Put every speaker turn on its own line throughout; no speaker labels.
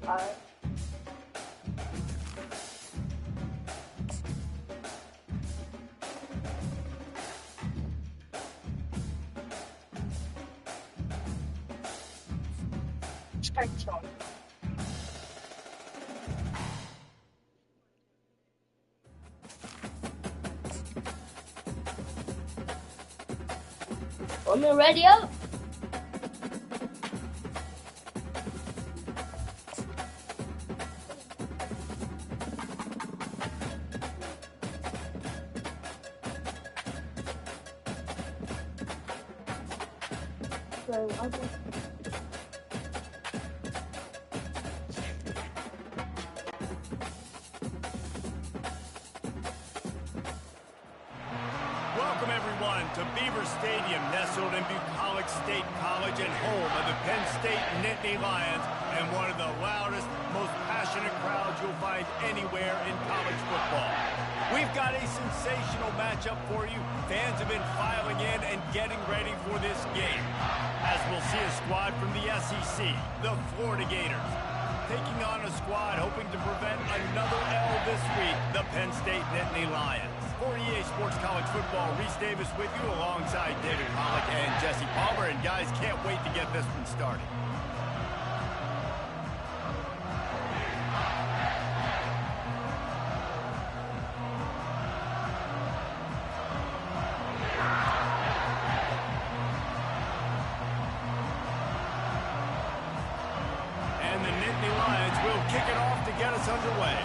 All right. Strike shot. Woman, ready up. So I just
Welcome, everyone, to Beaver Stadium, nestled in Bucolic State College and home of the Penn State Nittany Lions, and one of the loudest, most passionate crowds you'll find anywhere in college football. We've got a sensational matchup for you. Fans have been filing in and getting ready for this game, as we'll see a squad from the SEC, the Florida Gators, taking on a squad hoping to prevent another L this week, the Penn State Nittany Lions. For EA Sports College Football, Reese Davis with you alongside David Pollack and Jesse Palmer. And guys, can't wait to get this one started. And the Nittany Lions will kick it off to get us underway.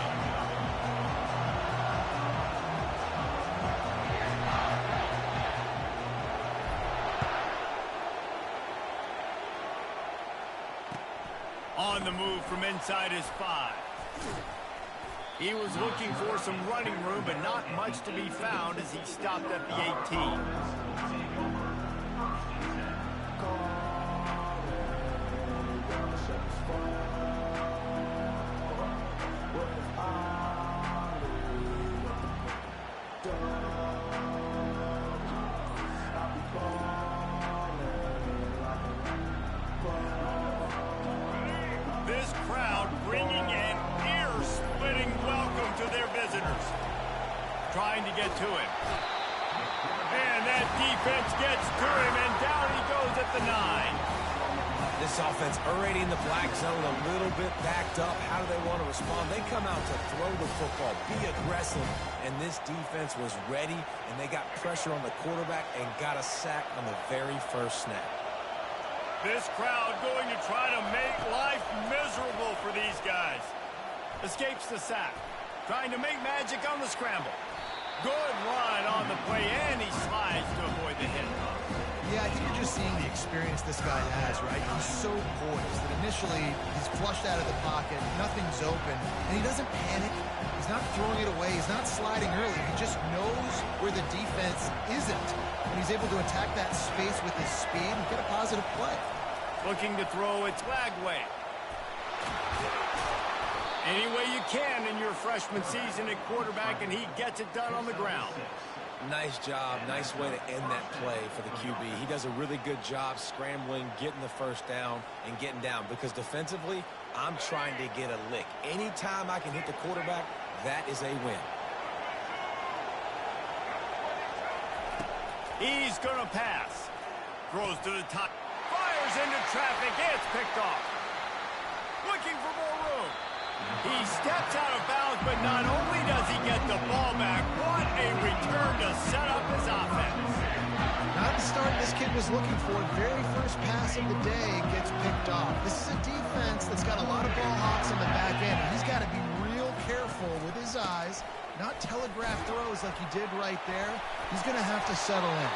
On the move from inside his 5. He was looking for some running room, but not much to be found as he stopped at the 18. This crowd bringing an ear-splitting welcome to their visitors. Trying to get to him. And that defense gets to him, and down he goes at the 9.
This offense already in the black zone, a little bit backed up. How do they want to respond? They come out to throw the football, be aggressive, and this defense was ready, and they got pressure on the quarterback and got a sack on the very first snap.
This crowd going to try to make life miserable for these guys. Escapes the sack. Trying to make magic on the scramble. Good run on the play, and he slides to avoid the hit.
Yeah, I think you're just seeing the experience this guy has, right? He's so poised that initially he's flushed out of the pocket, nothing's open, and he doesn't panic. He's not throwing it away. He's not sliding early. He just knows where the defense isn't. And he's able to attack that space with his speed and get a positive play.
Looking to throw it flag way. Any way you can in your freshman season at quarterback, and he gets it done on the ground.
Nice job. Nice way to end that play for the QB. He does a really good job scrambling, getting the first down, and getting down. Because defensively, I'm trying to get a lick. Anytime I can hit the quarterback, that is a win.
He's going to pass. Throws to the top. Fires into traffic. It's picked off. Looking for more room. He steps out of bounds, but not only does he get the ball back, what a return to set up his offense.
Not the start this kid was looking for. Very first pass of the day gets picked off. This is a defense that's got a lot of ball hawks on the back end. He's got to be real careful with his eyes, not telegraph throws like he did right there. He's going to have to settle in.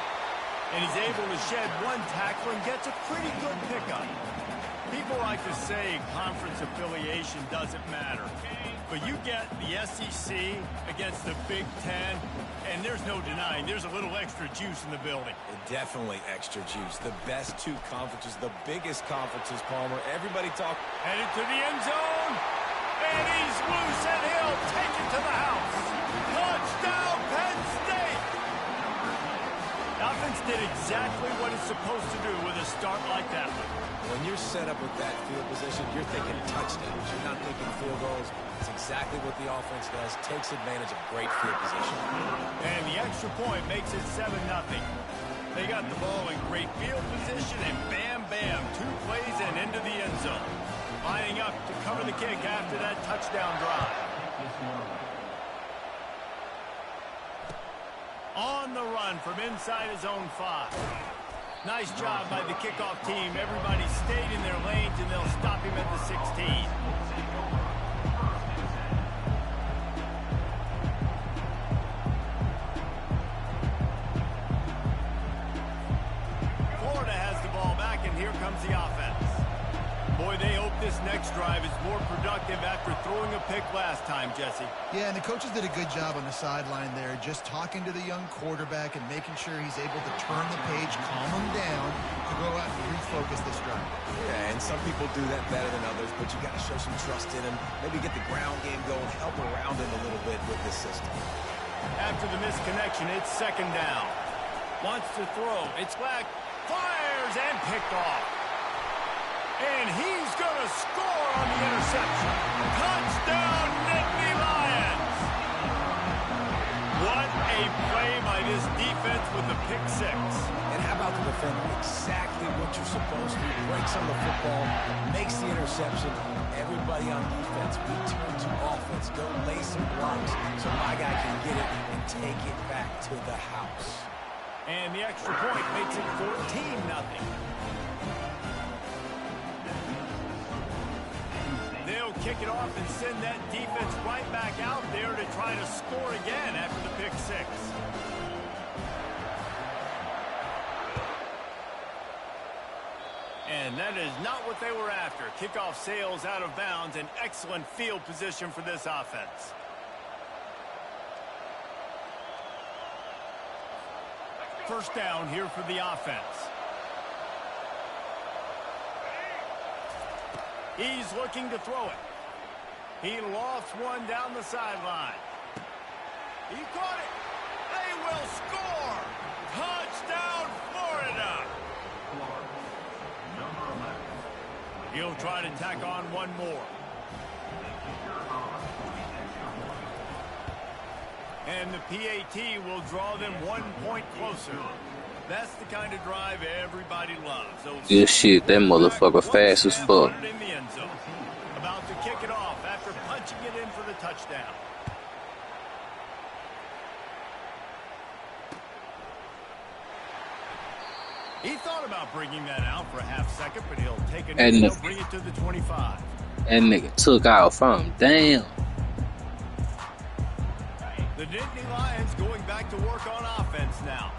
And he's able to shed one tackle and gets a pretty good pickup. People like to say conference affiliation doesn't matter. But you get the SEC against the Big Ten, and there's no denying there's a little extra juice in the building.
Definitely extra juice. The best two conferences, the biggest conferences, Palmer. Everybody talk.
Headed to the end zone, and he's loose, and he'll take it to the house. Touchdown, Penn State! Nothing did exactly what it's supposed to do with a start like that one.
When you're set up with that field position, you're thinking touchdowns. You're not thinking field goals. It's exactly what the offense does. Takes advantage of great field position.
And the extra point makes it 7-0. They got the ball in great field position, and bam, bam, 2 plays and into the end zone. Lining up to cover the kick after that touchdown drive. On the run from inside his own 5. Nice job by the kickoff team. Everybody stayed in their lanes, and they'll stop him at the 16. Florida has the ball back, and here comes the offense. Boy, they hope this next drive is more productive after throwing a pick last time, Jesse.
Yeah, and the coaches did a good job on the sideline there, just talking to the young quarterback and making sure he's able to turn the page, calm him down, to go out and refocus this drive.
Yeah, and some people do that better than others, but you got to show some trust in him. Maybe get the ground game going, help around him a little bit with this system.
After the misconnection, it's 2nd down. Wants to throw. It's back. Fires and picked off. And he's going to score on the interception. Touchdown, Nittany Lions! What a play by this defense with the pick 6.
And how about the defender? Exactly what you're supposed to do. Breaks on the football, makes the interception. Everybody on defense, we turn to offense. Go lay some blocks so my guy can get it and take it back to the house.
And the extra point makes it 14-0. They'll kick it off and send that defense right back out there to try to score again after the pick 6. And that is not what they were after. Kickoff sails out of bounds, and excellent field position for this offense. First down here for the offense. He's looking to throw it. He lofts one down the sideline. He caught it. They will score. Touchdown, Florida. He'll try to tack on one more. And the PAT will draw them 1 point closer. That's the kind of drive everybody loves.
Good shit, that motherfucker fast as fuck.
About to kick it off after punching it in for the touchdown. He thought about bringing that out for a half second, but he'll take it and he'll bring it to the 25.
That nigga took out from him. Damn.
The Nittany Lions going back to work on offense now.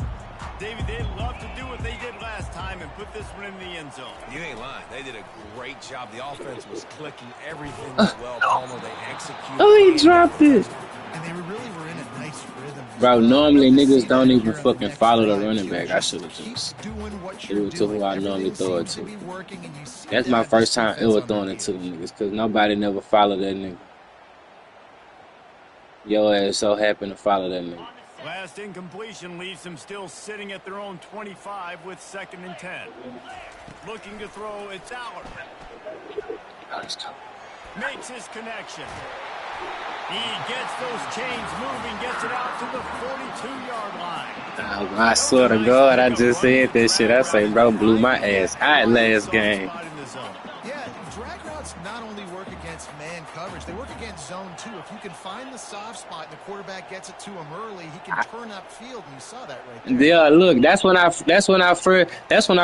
David, they'd love to do what they did last time and put this one in the end zone.
You ain't lying. They did a great job. The offense was clicking. Everything was well Palmer. They executed.
Oh, he dropped it.
And they really were in a nice rhythm.
Bro, normally niggas don't even fucking follow the running back. I should have just threw it to who I normally throw it to. That's my first time ever throwing it to the niggas, because nobody never followed that nigga. Your ass so happy to follow that nigga.
Last incompletion leaves them still sitting at their own 25 with 2nd and 10. Looking to throw, it's Aller. Makes his connection. He gets those chains moving, gets it out to the 42-yard line.
I swear to God, I just said that shit. I say, bro, blew my ass hot last game.
Yeah, drag routes not only work against man coverage, they work against zone too. If you can find the soft spot and the quarterback gets it to him early, he can turn upfield, and you saw that right there.
Yeah, look, that's when I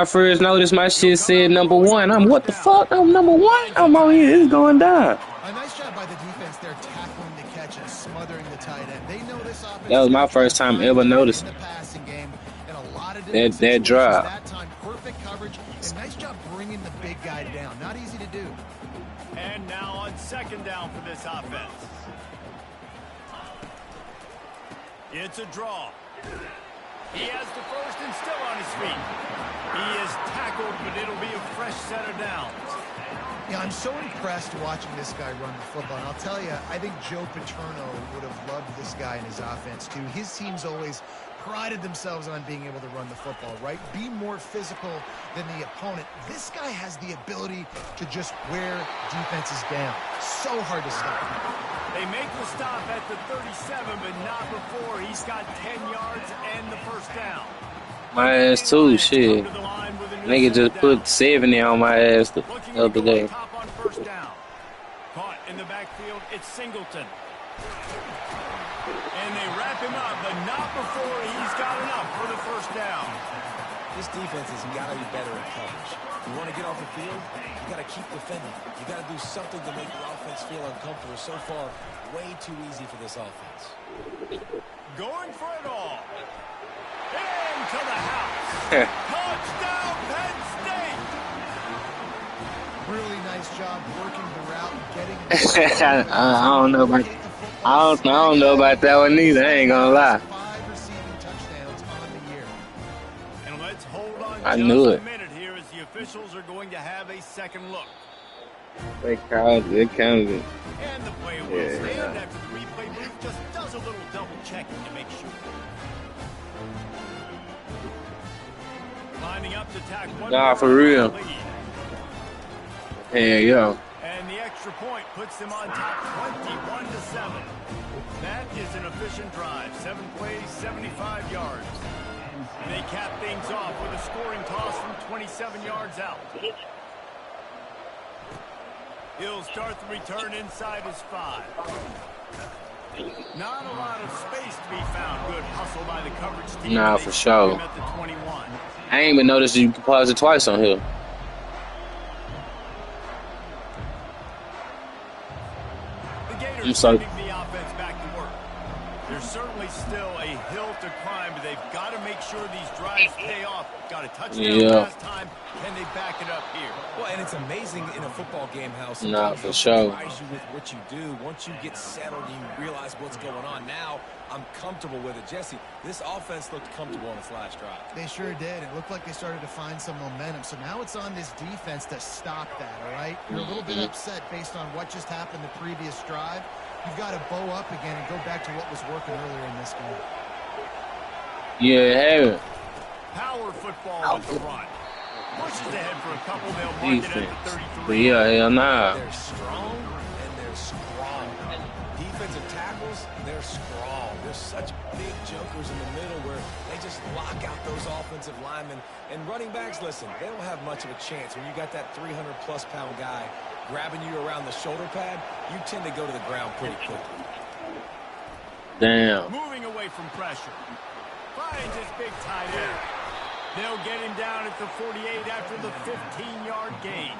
first noticed my shit said number 1. I'm what the fuck? I'm number 1. I'm on here. It's going down.
A nice job by the defense there, tackling the catch and smothering the tight end. They know this offense.
That was my first time ever noticing
the passing game, and a lot of
that drive.
That time, perfect coverage, and nice job bringing the big guy down. Not easy to do.
And now on 2nd down for this offense. It's a draw. He has the first and still on his feet. He is tackled, but it'll be a fresh set of downs.
Yeah, I'm so impressed watching this guy run the football. And I'll tell you, I think Joe Paterno would have loved this guy in his offense, too. His teams always prided themselves on being able to run the football, right? Be more physical than the opponent. This guy has the ability to just wear defenses down. So hard to stop.
They make the stop at the 37, but not before he's got 10 yards and the first down.
My ass too, shit. Nigga just put 70 on my ass the other day.
Top on first down. Caught in the backfield, it's Singleton. And they wrap him up, but not before he's got enough for the first down.
This defense has got to be better in coverage. You want to get off the field, you got to keep defending. You got to do something to make the offense feel uncomfortable. So far, way too easy for this offense.
Going for it all. Into the house. Touchdown, Penn State.
Really nice job working the route and getting
I don't know about I don't know about that one either. I ain't gonna lie.
5 receiving touchdowns on the year.
And let's hold on
I
just
knew
a
it.
minute here as the officials are going to have a second look.
They called it. Counted it.
And the play will stand after the replay booth just does a little double checking to make sure. Lining up to tack one.
Nah, for real. Hell yeah.
And the extra point puts them on top 21-7. That is an efficient drive. 7 plays, 75 yards. And they cap things off with a scoring toss from 27 yards out. He'll start the return inside his 5. Not a lot of space to be found. Good hustle by the coverage team.
Nah, for sure.
At the 21.
I ain't even noticed you can pause it twice on here.
The Gators
I'm sorry.
sending the offense back to work. There's certainly still a hill to climb, but they've got to make sure these drives pay off. Got a touchdown last time. Can they back it up here?
Well, and it's amazing in a football game how
Nah,
sometimes
for
it
sure.
surprise you with what you do. Once you get settled and you realize what's going on. Now, I'm comfortable with it. Jesse, this offense looked comfortable on its last drive.
They sure did. It looked like they started to find some momentum. So now it's on this defense to stop that, all right? You're a little bit upset based on what just happened the previous drive. You've got to bow up again and go back to what was working earlier in this game.
Yeah, have it.
Power football with the run. Pushes ahead for a couple. They'll mark it at the 33.
But yeah, hell nah.
They're strong and they're strong. Defensive tackles, they're strong. They're such big jokers in the middle where they just lock out those offensive linemen. And running backs, listen, they don't have much of a chance. When you got that 300-plus pound guy grabbing you around the shoulder pad, you tend to go to the ground pretty quickly.
Damn.
Moving away from pressure. Finds his big tight end. They'll get him down at the 48 after the 15-yard gain.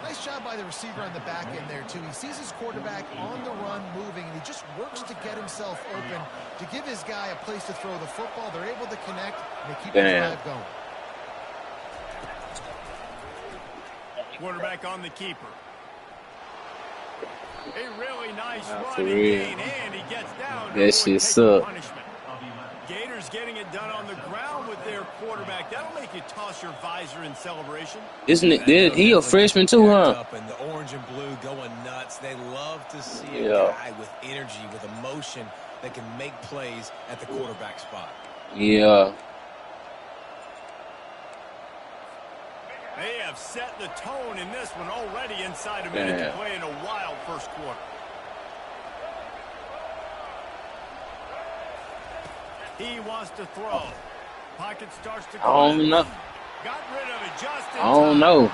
Nice job by the receiver on the back end there, too. He sees his quarterback on the run moving, and he just works to get himself open to give his guy a place to throw the football. They're able to connect, and they keep the drive going.
Quarterback on the keeper. A really nice
for
run and
real.
gain, and he gets down.
That shit suck.
Gators getting it done on the ground with their quarterback. That'll make you toss your visor in celebration.
Isn't it? He a freshman too, huh?
And the orange and blue going nuts. They love to see a
Yeah.
guy with energy, with emotion that can make plays at the quarterback spot.
Yeah.
They have set the tone in this one already inside a minute to play in a wild first quarter. He wants to throw. Pocket starts to go.
I don't know.
Got rid of it just in
I don't
time.
know.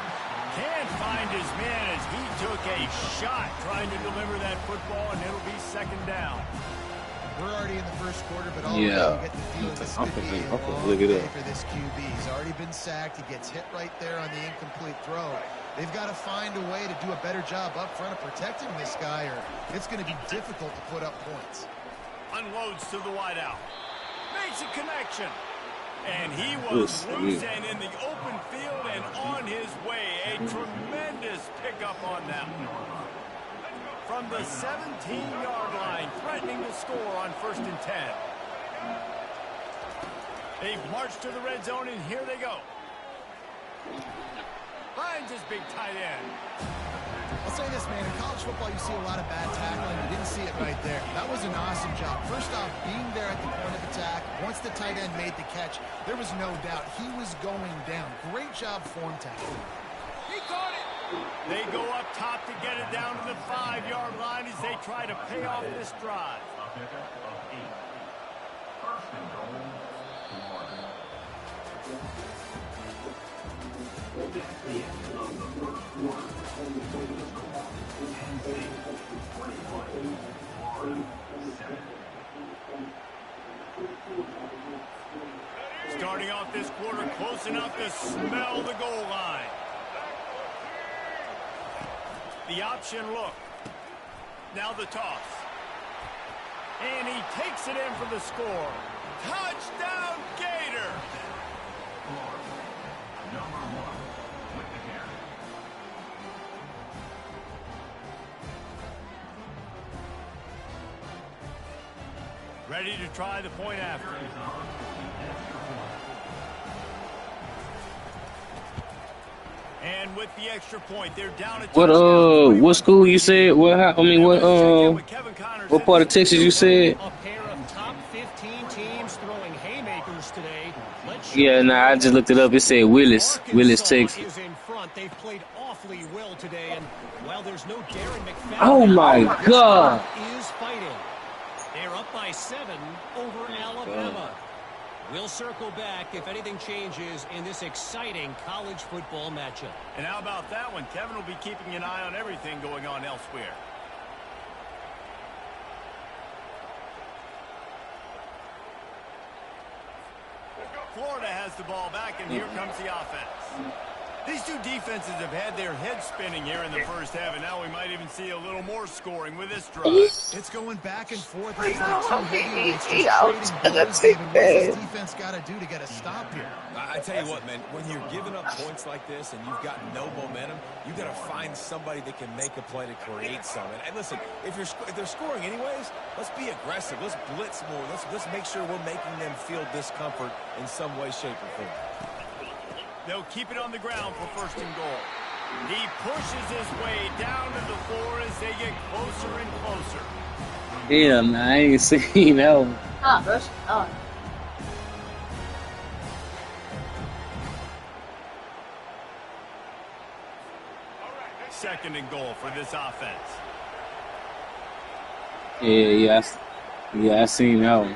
Can't find his man as he took a shot trying to deliver that football, and it'll be second down.
We're already in the first quarter, but already you get the feeling this could be a long day for this QB. He's already been sacked. He gets hit right there on the incomplete throw. They've got to find a way to do a better job up front of protecting this guy, or it's going to be difficult to put up points.
Unloads to the wideout. Makes a connection. And he was loose and in the open field and on his way. A tremendous pickup on that one. From the 17-yard line, threatening to score on 1st and 10. They've marched to the red zone, and here they go. finds his big tight end.
I'll say this, man. In college football, you see a lot of bad tackling. You didn't see it right there. That was an awesome job. First off, being there at the point of attack. Once the tight end made the catch, there was no doubt he was going down. Great job form tackling.
He caught it. They go up top to get it down to the 5-yard line as they try to pay off this drive. Starting off this quarter close enough to smell the goal line. The option look. Now the toss. And he takes it in for the score. Touchdown, Gator! Ready to try the point after. And with the extra point, they're down at
what school you said? What part of Texas you said?
A pair of top 15 teams throwing haymakers today.
Yeah, nah, I just looked it up. It said Willis, Texas.
Is in front. They've played awfully well today, and while there's no Darren McFadden,
Oh my God!
is fighting. They're up by 7 over Alabama. We'll circle back if anything changes in this exciting college football matchup.
And how about that one? Kevin will be keeping an eye on everything going on elsewhere. Florida has the ball back, and here comes the offense. These two defenses have had their heads spinning here in the first half, and now we might even see a little more scoring with this drive.
It's going back and forth. It's like two heavyweights just trading blows. What's this defense got to do to get a stop here?
I tell you what, man, when you're giving up points like this and you've got no momentum, you got to find somebody that can make a play to create something. And listen, if they're scoring anyways, let's be aggressive. Let's blitz more. Let's make sure we're making them feel discomfort in some way, shape, or form.
They'll keep it on the ground for first and goal. He pushes his way down to the floor as they get closer and closer.
Yeah, man, I ain't seen that one.
Second and goal for this offense.
Yeah, I seen that one.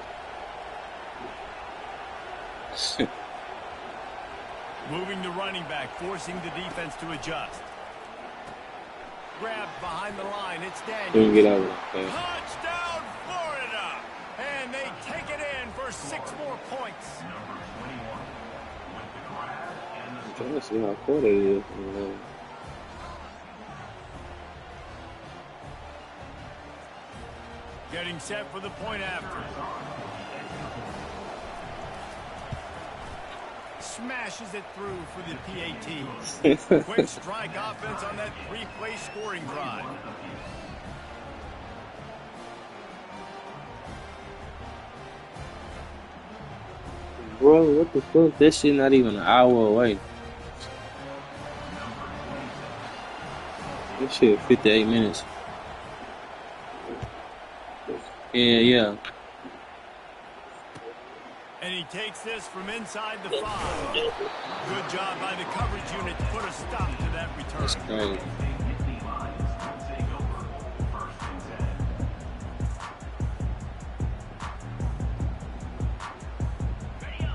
Moving the running back, forcing the defense to adjust. Grabbed behind the line, it's Daniels.
Couldn't get over that.
Touchdown, Florida! And they take it in for 6 more points.
I'm trying to see how cold it is.
Getting set for the point after. Smashes it through for the PAT. Quick strike offense on that 3-play scoring drive.
Bro, what the fuck? This shit not even an hour away. This shit 58 minutes. Yeah.
And he takes this from inside the 5. Good job by the coverage unit to put a stop to that return.
That's crazy.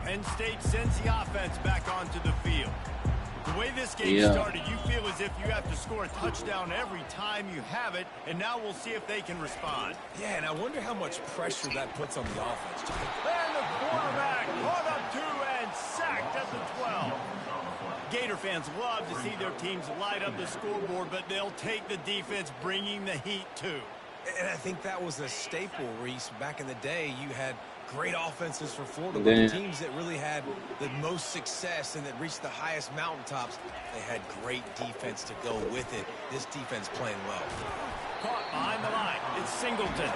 Penn State sends the offense back onto the field. The way this game started, you feel as if you have to score a touchdown every time you have it, and now we'll see if they can respond.
Yeah, and I wonder how much pressure that puts on the offense.
And the quarterback caught up to and sacked at the 12. Gator fans love to see their teams light up the scoreboard, but they'll take the defense bringing the heat too.
And I think that was a staple, Reese. Back in the day, you had great offenses for Florida, but the teams that really had the most success and that reached the highest mountaintops, they had great defense to go with it. This defense playing well.
Caught behind the line. It's Singleton.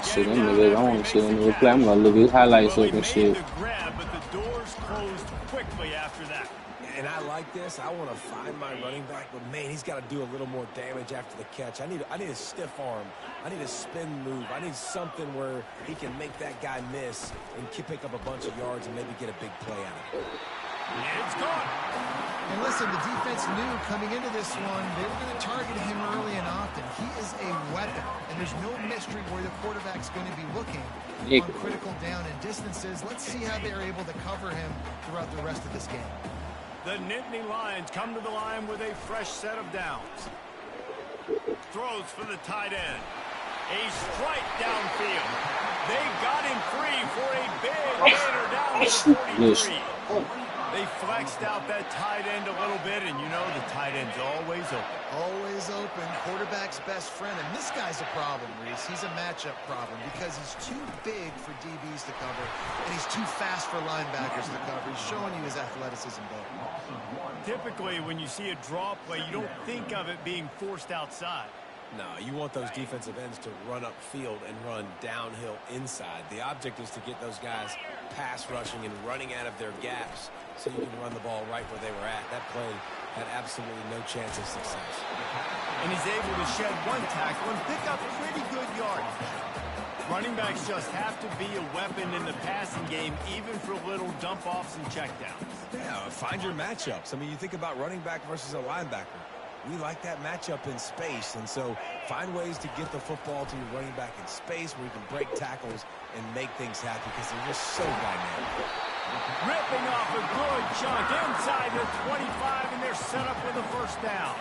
Shit, I want to see him replay. I'm gonna look at his highlights up and shit.
The grab, but the doors closed quickly after that.
And I like this. I want to find my running back, but man, he's got to do a little more damage after the catch. I need a stiff arm. I need a spin move. I need something where he can make that guy miss and pick up a bunch of yards and maybe get a big play out of it.
It's gone.
And listen, the defense knew coming into this one, they were going to target him early and often. He is a weapon, and there's no mystery where the quarterback's going to be looking on critical down and distances. Let's see how they're able to cover him throughout the rest of this game.
The Nittany Lions come to the line with a fresh set of downs. Throws for the tight end. A strike downfield. They got him free for a big gainer down to the 43. They flexed out that tight end a little bit, and you know the tight end's always open.
Always open, quarterback's best friend. And this guy's a problem, Reese. He's a matchup problem because he's too big for DBs to cover, and he's too fast for linebackers to cover. He's showing you his athleticism, though.
Typically, when you see a draw play, you don't think of it being forced outside.
No, you want those defensive ends to run upfield and run downhill inside. The object is to get those guys pass rushing and running out of their gaps so you can run the ball right where they were at. That play had absolutely no chance of success.
And he's able to shed one tackle and pick up pretty good yards. Running backs just have to be a weapon in the passing game, even for little dump-offs and checkdowns.
Yeah, find your matchups. I mean, you think about running back versus a linebacker. We like that matchup in space, and so find ways to get the football to your running back in space where you can break tackles and make things happen because they're just so dynamic.
Ripping off a good chunk inside the 25, and they're set up with a first down.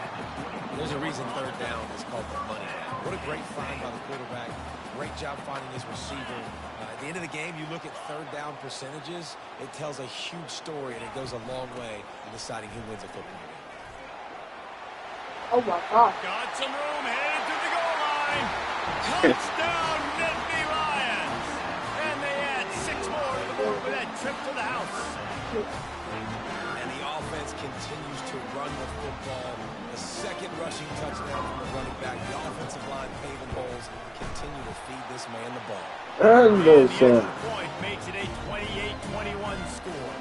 There's a reason third down is called the money down. What a great find by the quarterback. Great job finding his receiver. At the end of the game, you look at third down percentages. It tells a huge story, and it goes a long way in deciding who wins a football game.
Oh my God.
Got some room, headed to the goal line. Touchdown, Nittany Lions. And they add 6 more to the board with that trip to the house.
And the offense continues to run the football. The second rushing touchdown from the running back. The offensive line paving holes. Continue to feed this man the ball.
And the extra point makes it a 28-21 score.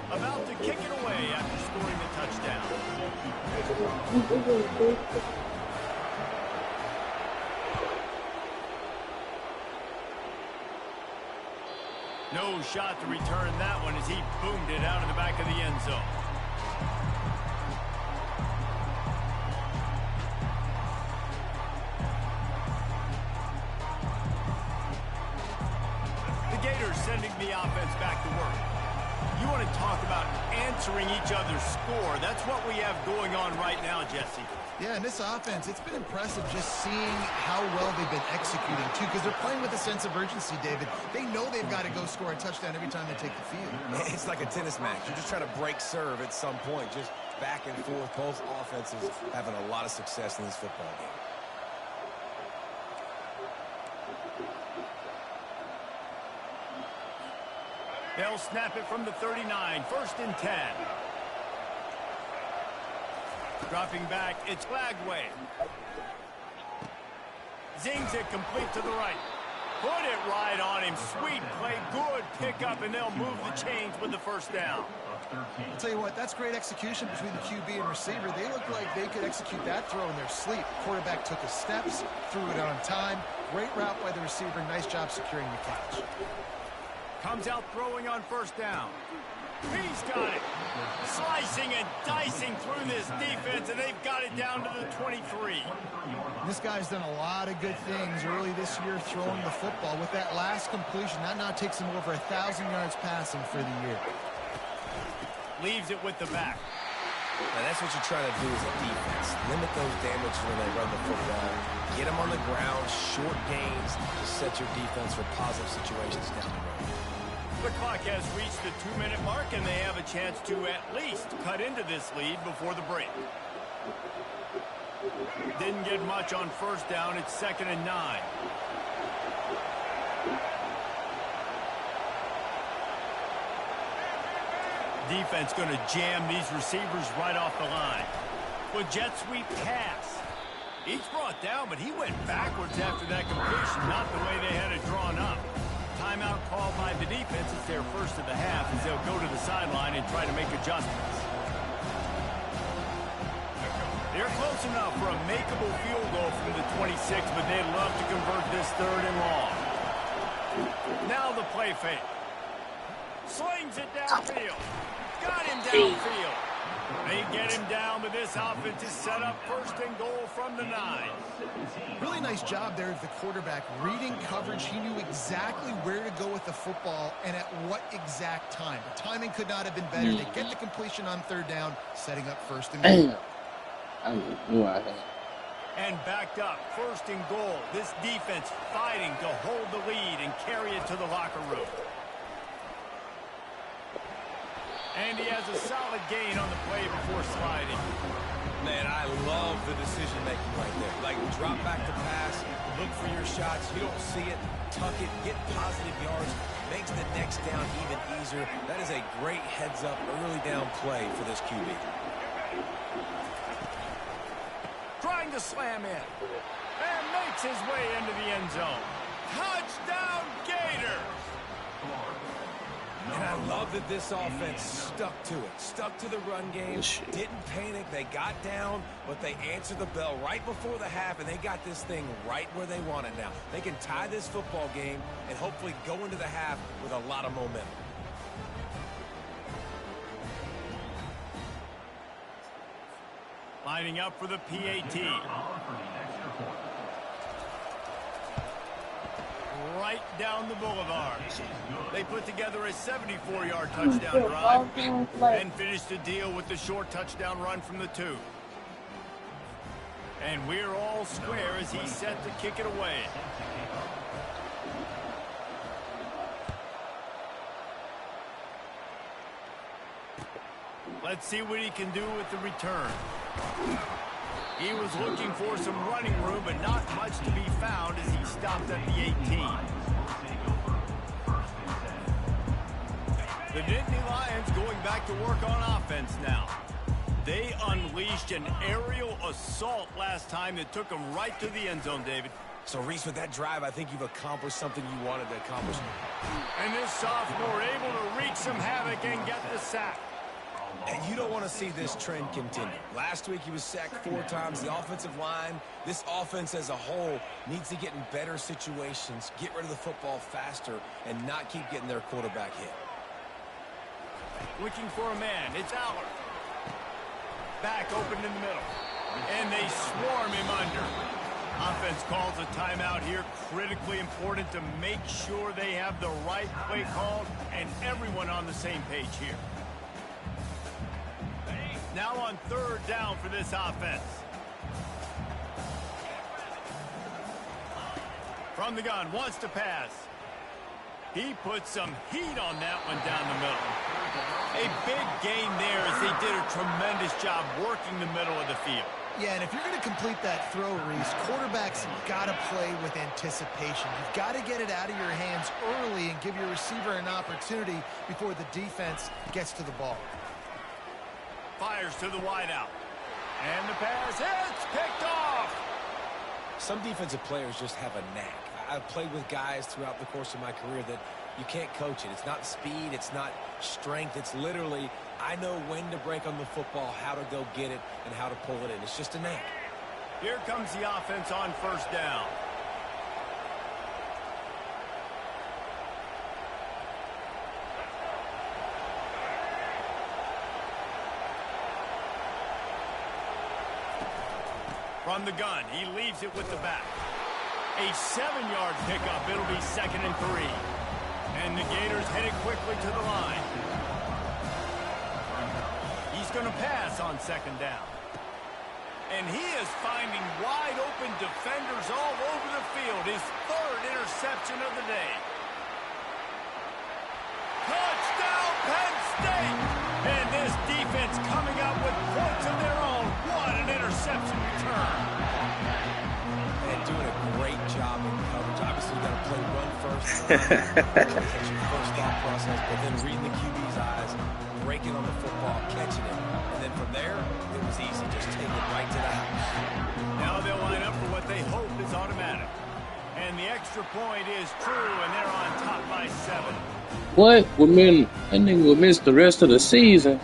About to kick it away after scoring the touchdown. No shot to return that one as he boomed it out in the back of the end zone. The Gators sending the offense back to work. You want to talk about answering each other's score. That's what we have going on right now, Jesse.
Yeah, in this offense, it's been impressive just seeing how well they've been executing, too, because they're playing with a sense of urgency, David. They know they've got to go score a touchdown every time they take the field.
It's like a tennis match. You're just trying to break serve at some point, just back and forth. Both offenses having a lot of success in this football game.
They'll snap it from the 39, 1st and 10. Dropping back, it's Flagway. Zings it complete to the right. Put it right on him. Sweet play, good pickup, and they'll move the chains with the first down.
I'll tell you what, that's great execution between the QB and receiver. They look like they could execute that throw in their sleep. Quarterback took his steps, threw it on time. Great route by the receiver. Nice job securing the catch.
Comes out throwing on 1st down. He's got it. Slicing and dicing through this defense, and they've got it down to the 23.
This guy's done a lot of good things early this year throwing the football. With that last completion, that now takes him over 1,000 yards passing for the year.
Leaves it with the back.
Now that's what you're trying to do as a defense. Limit those damages when they run the football. Get them on the ground, short gains to set your defense for positive situations down the road.
The clock has reached the 2-minute mark, and they have a chance to at least cut into this lead before the break. Didn't get much on 1st down. It's 2nd and 9. Defense going to jam these receivers right off the line. With jet sweep pass. He's brought down, but he went backwards after that completion, not the way they had it drawn up. their first of the half as they'll go to the sideline and try to make adjustments. They're close enough for a makeable field goal from the 26, but they'd love to convert this 3rd and long. Now the play fake. Slings it downfield. Got him downfield. They get him down, but this offense is set up 1st and goal from the 9.
Really nice job there of the quarterback. Reading coverage, he knew exactly where to go with the football and at what exact time. The timing could not have been better to get the completion on 3rd down, setting up 1st and goal.
I knew I had.
And backed up, 1st and goal. This defense fighting to hold the lead and carry it to the locker room. And he has a solid gain on the play before sliding.
Man, I love the decision-making right there. Like, drop back to pass, look for your shots. You don't see it, tuck it, get positive yards, makes the next down even easier. That is a great heads-up, early down play for this QB.
Trying to slam in. And makes his way into the end zone. Touchdown, Gators!
And I love that this offense stuck to it, stuck to the run game, didn't panic. They got down, but they answered the bell right before the half, and they got this thing right where they want it now. They can tie this football game and hopefully go into the half with a lot of momentum.
Lining up for the PAT. Right down the boulevard. They put together a 74-yard touchdown drive and finished the deal with the short touchdown run from the 2. And we're all square as he's set to kick it away. Let's see what he can do with the return. He was looking for some running room, but not much to be found as he stopped at the 18. The Nittany Lions going back to work on offense now. They unleashed an aerial assault last time that took them right to the end zone, David.
So, Reese, with that drive, I think you've accomplished something you wanted to accomplish.
And this sophomore able to wreak some havoc and get the sack.
And you don't want to see this trend continue. Last week he was sacked 4 times. The offensive line, this offense as a whole, needs to get in better situations, get rid of the football faster, and not keep getting their quarterback hit.
Looking for a man. It's Aller. Back open in the middle. And they swarm him under. Offense calls a timeout here. Critically important to make sure they have the right play called and everyone on the same page here. Now on 3rd down for this offense. From the gun, wants to pass. He put some heat on that one down the middle. A big gain there as they did a tremendous job working the middle of the field.
Yeah, and if you're going to complete that throw, Reese, quarterbacks got to play with anticipation. You've got to get it out of your hands early and give your receiver an opportunity before the defense gets to the ball.
Fires to the wideout. And the pass hits, picked off.
Some defensive players just have a knack. I've played with guys throughout the course of my career that you can't coach it. It's not speed, it's not strength. It's literally, I know when to break on the football, how to go get it, and how to pull it in. It's just a knack.
Here comes the offense on 1st down. From the gun, he leaves it with the back. A 7-yard pickup. It'll be 2nd and 3. And the Gators headed quickly to the line. He's going to pass on 2nd down. And he is finding wide open defenders all over the field. His 3rd interception of the day. Touchdown, Penn State! And this defense coming up with points of their own. What an interception return.
And doing a great job in coverage. Obviously, you got to play run first. That's your first thought process, but then reading the QB's eyes, breaking on the football, catching it. And then from there, it was easy. Just take it right to the house.
Now they'll line up for what they hope is automatic. And the extra point is true, and they're on top by 7.
What? That nigga will miss the rest of the season.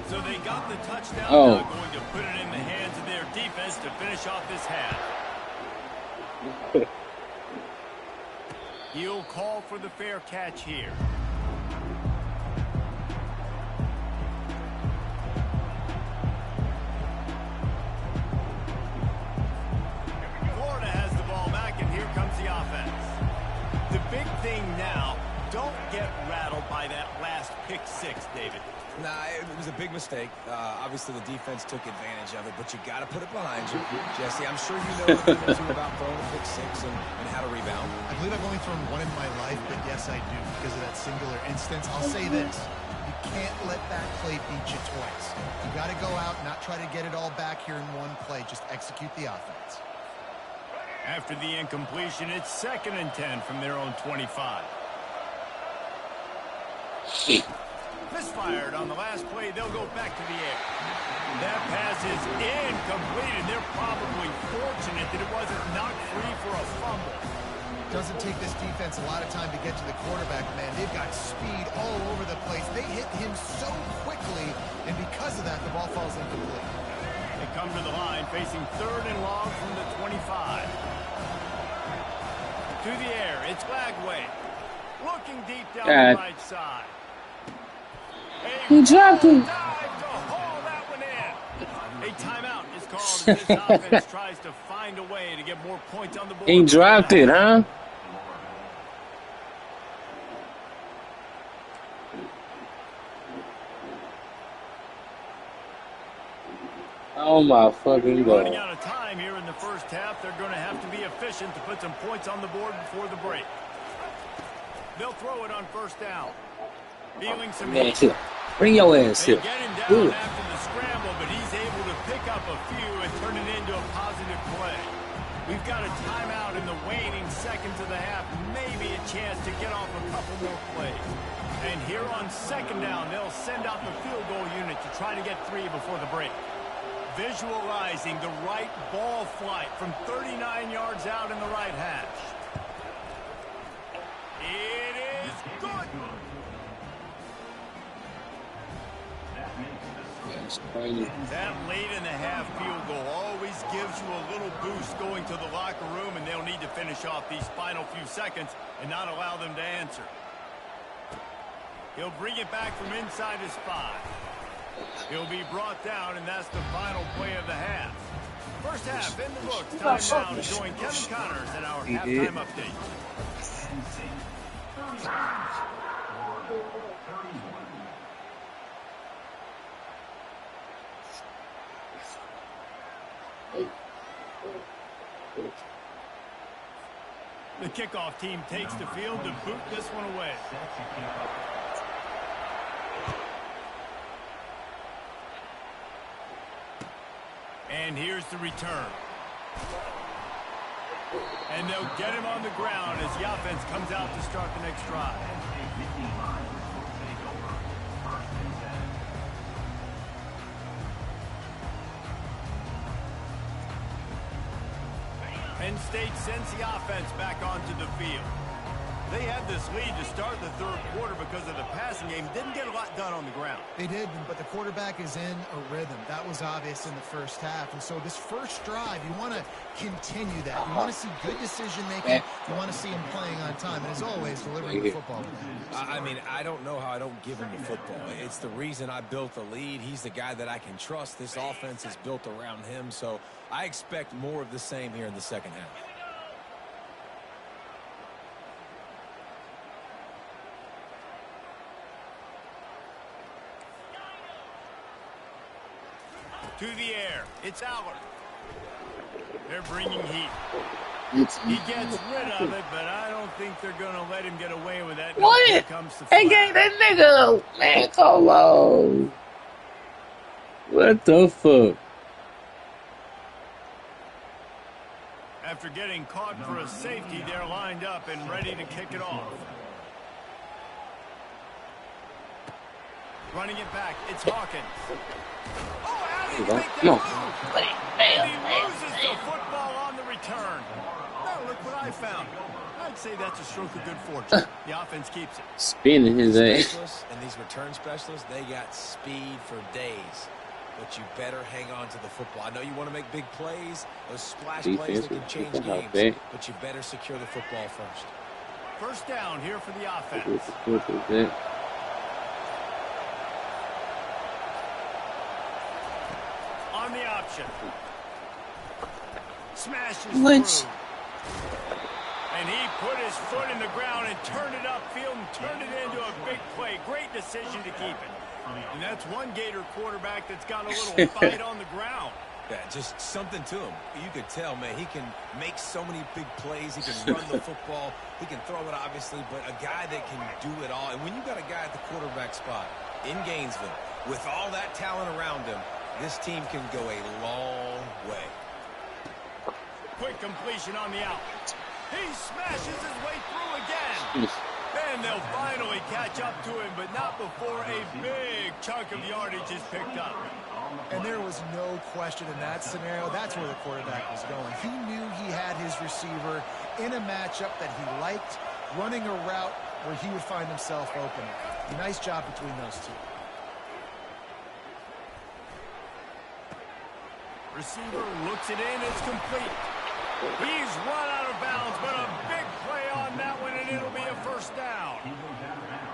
So they got the touchdown.
Oh.
Now going to put it in the hands of their defense to finish off this half. He'll call for the fair catch here. Florida has the ball back, and here comes the offense. The big thing now, don't get rattled by that last pick six, David.
Nah, it was a big mistake. Obviously, the defense took advantage of it, but you got to put it behind you. Jesse, I'm sure you know a thing or two about throwing a pick six and how to rebound.
I believe I've only thrown one in my life, but yes, I do because of that singular instance. I'll say this. You can't let that play beat you twice. You got to go out, not try to get it all back here in one play. Just execute the offense.
After the incompletion, it's 2nd and 10 from their own 25. Misfired on the last play. They'll go back to the air. That pass is incomplete, and they're probably fortunate that it wasn't knocked free for a fumble.
Doesn't take this defense a lot of time to get to the quarterback, man. They've got speed all over the place. They hit him so quickly, and because of that, the ball falls incomplete.
They come to the line, facing 3rd and long from the 25. To the air, it's Glagway. Looking deep down the right side.
He dropped him.
Dive to haul that one in. A timeout is called as this offense tries to find a way to get more points on the board.
He dropped it, huh? Oh my fucking God.
Running out of time here in the first half. They're going to have to be efficient to put some points on the board before the break. They'll throw it on 1st down. Feeling some heat.
Bring your ass
They
here.
get him down after the scramble, but he's able to pick up a few and turn it into a positive play. We've got a timeout in the waning seconds of the half. Maybe a chance to get off a couple more plays. And here on 2nd down, they'll send out the field goal unit to try to get 3 before the break. Visualizing the right ball flight from 39 yards out in the right hash. It is good.
That's crazy.
That late in the half field goal always gives you a little boost going to the locker room, and they'll need to finish off these final few seconds and not allow them to answer. He'll bring it back from inside his 5. He'll be brought down, and that's the final play of the half. First half in the books. Time now to join Kevin Connors in our halftime update. The kickoff team takes the field to boot this one away. And here's the return. And they'll get him on the ground as the offense comes out to start the next drive. Penn State sends the offense back onto the field. They had this lead to start the 3rd quarter because of the passing game. Didn't get a lot done on the ground.
They did, but the quarterback is in a rhythm. That was obvious in the first half. And so this first drive, you want to continue that. You want to see good decision-making. You want to see him playing on time. And as always, delivering the football.
I mean, I don't know how I don't give him the football. It's the reason I built the lead. He's the guy that I can trust. This offense is built around him. So I expect more of the same here in the second half.
To the air. It's Allard. They're bringing heat. He gets rid of it, but I don't think they're going to let him get away with that.
What? Hey, gang, that nigga. Man, come on. What the fuck?
After getting caught for a safety, they're lined up and ready to kick it off. Running it back, it's Hawkins. Oh, how did he make that move? And he loses the football on the return. Now look what I found. I I'd say that's a stroke of good fortune. The offense keeps it.
Spinning his ass.
Specialists and these return specialists, they got speed for days. But you better hang on to the football. I know you want to make big plays, those splash plays that can change games, but you better secure the football first.
First down here for the offense. On the option. Smashes through. And he put his foot in the ground and turned it upfield and turned it into a big play. Great decision to keep it. And that's one Gator quarterback that's got a little fight on the ground.
Yeah, just something to him. You could tell, man, he can make so many big plays. He can run the football. He can throw it, obviously, but a guy that can do it all. And when you got a guy at the quarterback spot in Gainesville with all that talent around him, this team can go a long way.
Quick completion on the out. He smashes his way through again. And they'll finally catch up to him, but not before a big chunk of yardage is picked up.
And there was no question in that scenario. That's where the quarterback was going. He knew he had his receiver in a matchup that he liked, running a route where he would find himself open. Nice job between those two.
Receiver looks it in. It's complete. He's run out of bounds, but a big play on that one, and it'll be a first down.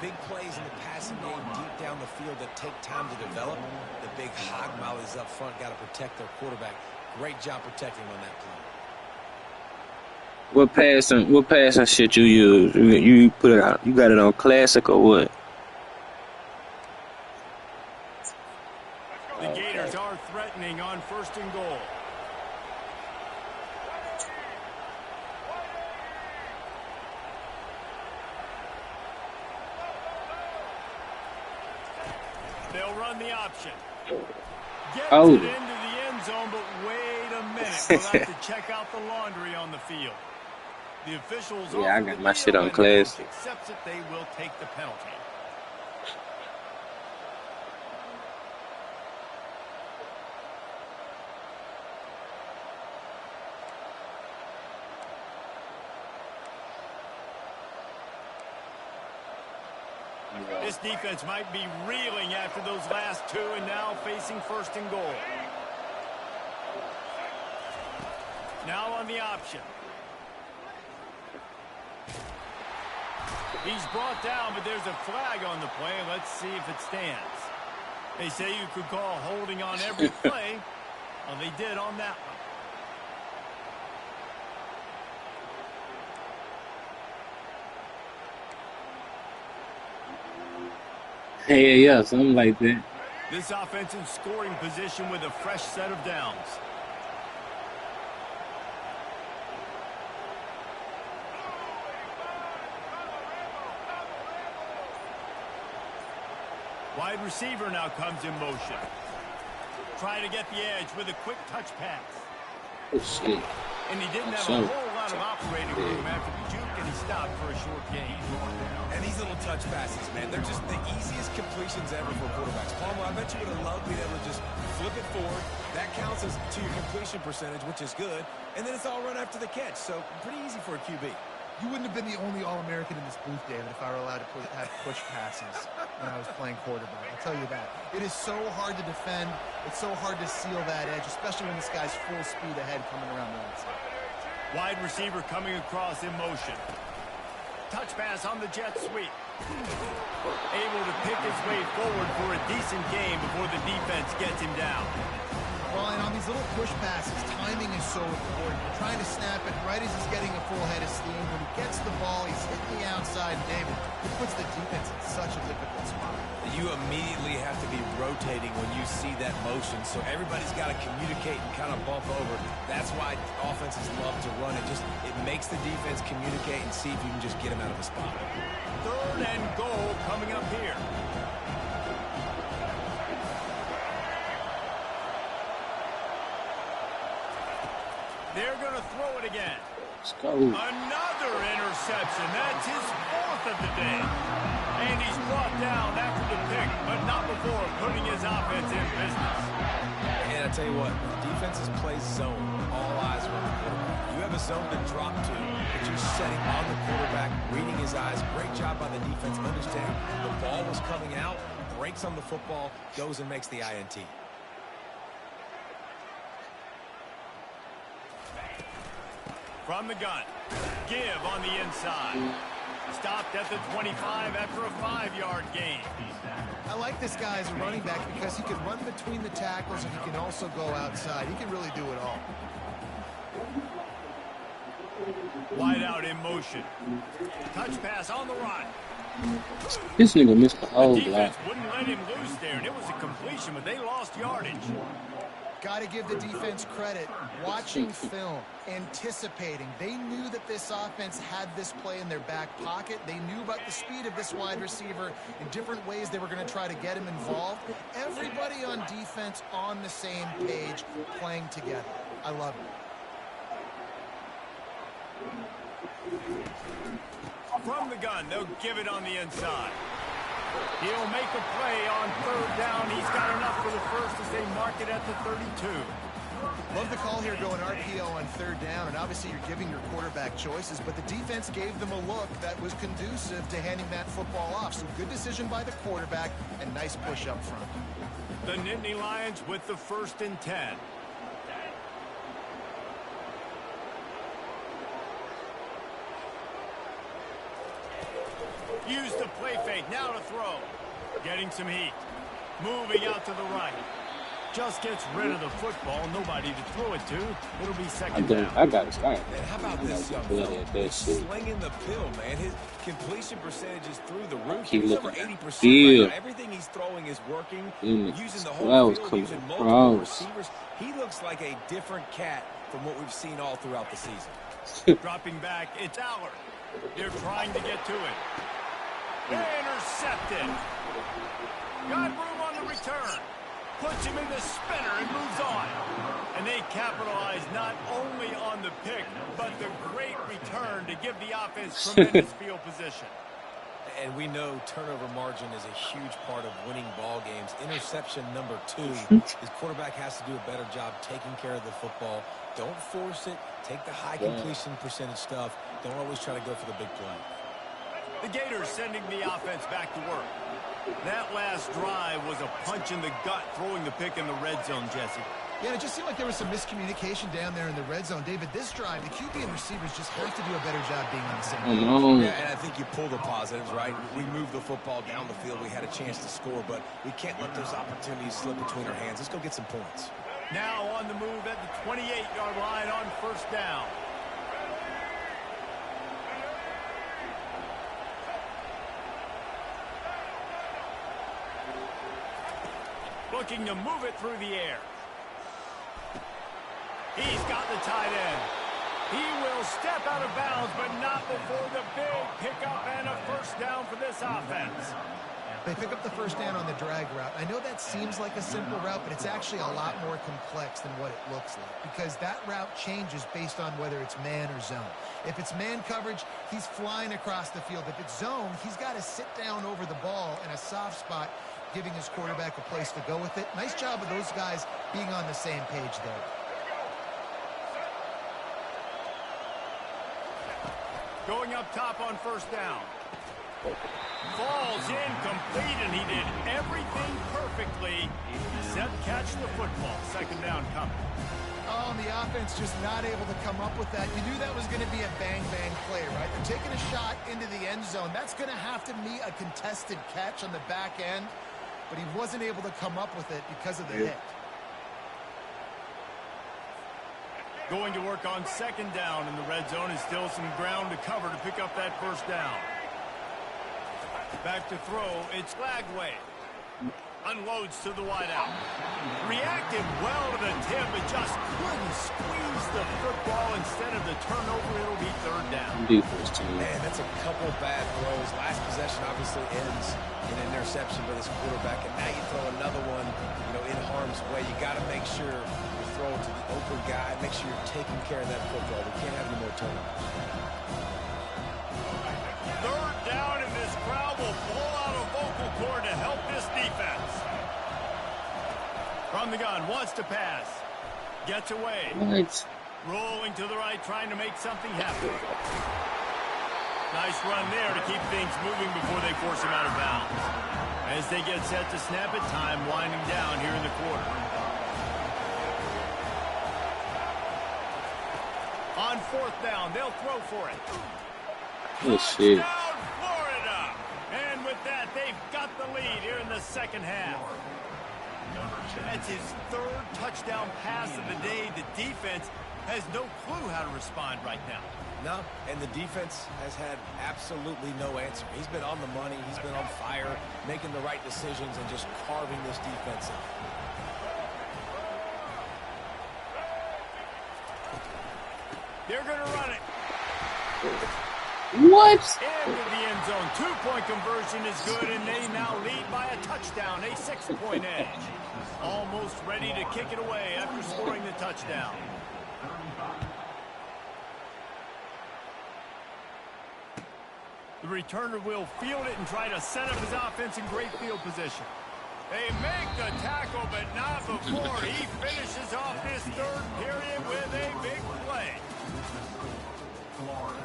Big plays in the passing game deep down the field that take time to develop. The big hog mollies up front got to protect their quarterback. Great job protecting on that play.
What passing shit you use? You put it out. You got it on classic or what?
The Gators are threatening on 1st and goal. They'll run the option. Gets it into the end zone, but wait a minute. We'll have to check out the laundry on the field. The officials
I got my shit on class.
Accepts it, they will take the penalty. This defense might be reeling after those last two and now facing 1st and goal. Now on the option. He's brought down, but there's a flag on the play. Let's see if it stands. They say you could call holding on every play. Well, they did on that one.
Yeah, something like that.
This offense in scoring position with a fresh set of downs. Wide receiver now comes in motion. Trying to get the edge with a quick touch pass.
Oh, shit.
And he didn't have a whole lot of operating room after the juke, and he stopped for a short gain.
And these little touch passes, man, they're just the easiest completions ever for quarterbacks. Palmer, I bet you would have loved being able to just flip it forward. That counts as to your completion percentage, which is good. And then it's all run after the catch, so pretty easy for a QB.
You wouldn't have been the only All-American in this booth, David, if I were allowed to have push passes when I was playing quarterback. I'll tell you that. It is so hard to defend. It's so hard to seal that edge, especially when this guy's full speed ahead coming around the outside.
Wide receiver coming across in motion. Touch pass on the jet sweep. Able to pick his way forward for a decent game before the defense gets him down.
Well, and on these little push passes, timing is so important. You're trying to snap it right as he's getting a full head of steam. When he gets the ball, he's hitting the outside. David, it puts the defense in such a difficult spot.
You immediately have to be rotating when you see that motion, so everybody's got to communicate and kind of bump over. That's why offenses love to run it. It makes the defense communicate and see if you can just get him out of a spot.
3rd and goal coming up here. They're going to throw it again.
Let's go.
Another interception. That's his 4th of the day. And he's brought down after the pick, but not before putting his offense in business.
And Man, I tell you what, the defenses play zone. All eyes are on the quarterback. You have a zone to drop to, but you're setting on the quarterback, reading his eyes. Great job by the defense, understanding the ball was coming out, breaks on the football, goes and makes the INT.
From the gun, give on the inside. Stopped at the 25 after a 5-yard gain.
I like this guy as a running back because he can run between the tackles and he can also go outside. He can really do it all.
Wide out in motion. Touch pass on the run.
This nigga missed the whole
The
block.
defense wouldn't let him loose there, and it was a completion, but they lost yardage.
Got to give the defense credit. Watching film, anticipating. They knew that this offense had this play in their back pocket. They knew about the speed of this wide receiver in different ways they were going to try to get him involved. Everybody on defense on the same page, playing together. I love it.
From the gun, they'll give it on the inside. He'll make a play on 3rd down. He's got enough for the first as they mark it at the 32.
Love the call here going RPO on 3rd down, and obviously you're giving your quarterback choices, but the defense gave them a look that was conducive to handing that football off. So good decision by the quarterback and nice push up front.
The Nittany Lions with the 1st and 10. Use the play fake, now to throw. Getting some heat. Moving out to the right. Just gets rid of the football, nobody to throw it to. It'll be 2nd down.
I got it.
Man, how about this young fella? Slinging the pill, man. His completion percentage is through the roof.
Keep
He's over
looking
80% right now. Everything he's throwing is working. Using the whole field, using multiple receivers. He looks like a different cat from what we've seen all throughout the season.
Dropping back, it's Aller. They're trying to get to it. Intercepted. Got room on the return. Puts him in the spinner and moves on. And they capitalize not only on the pick, but the great return to give the offense tremendous field position.
And we know turnover margin is a huge part of winning ball games. Interception number 2. His quarterback has to do a better job taking care of the football. Don't force it. Take the high completion percentage stuff. Don't always try to go for the big play.
The Gators sending the offense back to work. That last drive was a punch in the gut, throwing the pick in the red zone, Jesse.
Yeah, it just seemed like there was some miscommunication down there in the red zone. David, this drive, the QB and receivers just have to do a better job being on the same page.
Yeah, and I think you pull the positives, right? We moved the football down the field. We had a chance to score, but we can't let those opportunities slip between our hands. Let's go get some points.
Now on the move at the 28-yard line on 1st down. Looking to move it through the air. He's got the tight end. He will step out of bounds, but not before the big pickup and a 1st down for this offense.
They pick up the 1st down on the drag route. I know that seems like a simple route, but it's actually a lot more complex than what it looks like because that route changes based on whether it's man or zone. If it's man coverage, he's flying across the field. If it's zone, he's got to sit down over the ball in a soft spot, giving his quarterback a place to go with it. Nice job of those guys being on the same page there.
Going up top on 1st down. Falls incomplete, and he did everything perfectly except catch the football. 2nd down coming.
Oh, and the offense just not able to come up with that. You knew that was going to be a bang-bang play, right? They're taking a shot into the end zone. That's going to have to be a contested catch on the back end, but he wasn't able to come up with it because of the hit.
Going to work on 2nd down in the red zone, and still some ground to cover to pick up that 1st down. Back to throw, it's Lagway. Unloads to the wideout. Reacted well to the tip, but just couldn't squeeze the football. Instead of the turnover, it'll be 3rd down.
Man, that's a couple bad throws. Last possession obviously ends in an interception by this quarterback, and now you throw another one, in harm's way. You got to make sure you throw it to the open guy. Make sure you're taking care of that football. We can't have any more turnovers.
3rd down, and this crowd will pull out a vocal cord to help this defense. From the gun, wants to pass. Gets away.
What?
Rolling to the right, trying to make something happen. Nice run there to keep things moving before they force him out of bounds. As they get set to snap it, time winding down here in the quarter. On fourth down, they'll throw for it.
Oh, shit.
Touchdown, Florida! And with that, they've got the lead here in the second half. That's his third touchdown pass of the day. The defense has no clue how to respond right now.
No, and the defense has had absolutely no answer. He's been on the money. He's been on fire, making the right decisions and just carving this defense up.
They're going to run it.
What?
Into the end zone. Two-point conversion is good, and they now lead by a touchdown, a 6-point edge. Almost ready to kick it away after scoring the touchdown. The returner will field it and try to set up his offense in great field position. They make the tackle, but not before he finishes off this third period with a big play.
Florida,